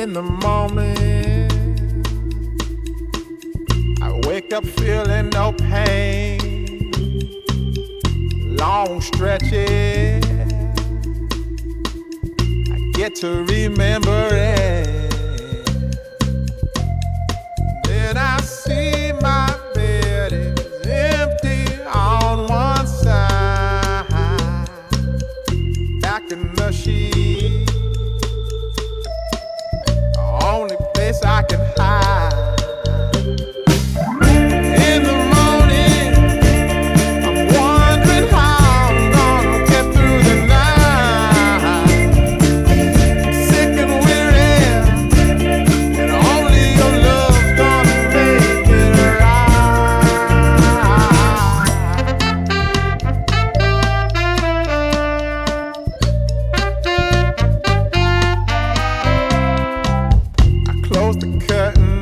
In the morning, I wake up feeling no pain. Long stretches, I get to remember it. Then I see my bed is empty on one side. Back in the sheet, the only place I can hide. In the morning, I'm wondering how I'm gonna get through the night. Sick and weary, and only your love's gonna make it right. I close the curtain,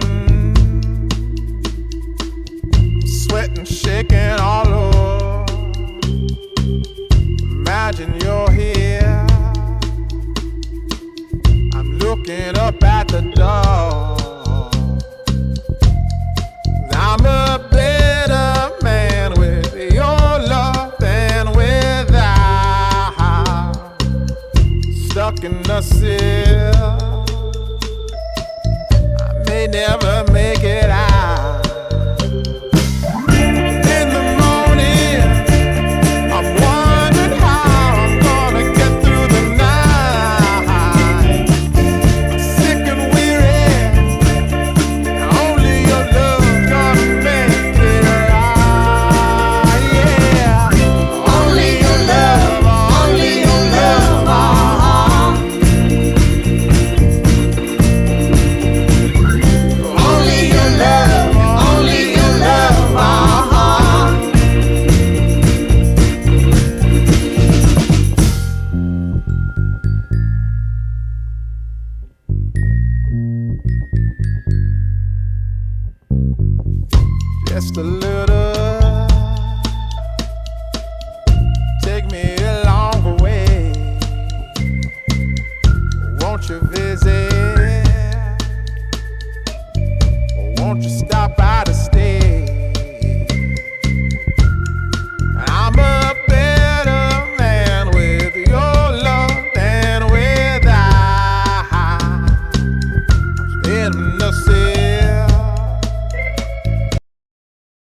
sweating, shaking all over. Imagine you're here. I'm looking up at the door. I'm a better man with your love than without. Stuck in the cell, I may never make it out. In the morning, I'm wondering how I'm gonna get through the night. Sick and weary, and only your love's gonna make it right. Yeah, only your love, only your love. Only your love, only your love. Just a little, take me along the way. Won't you visit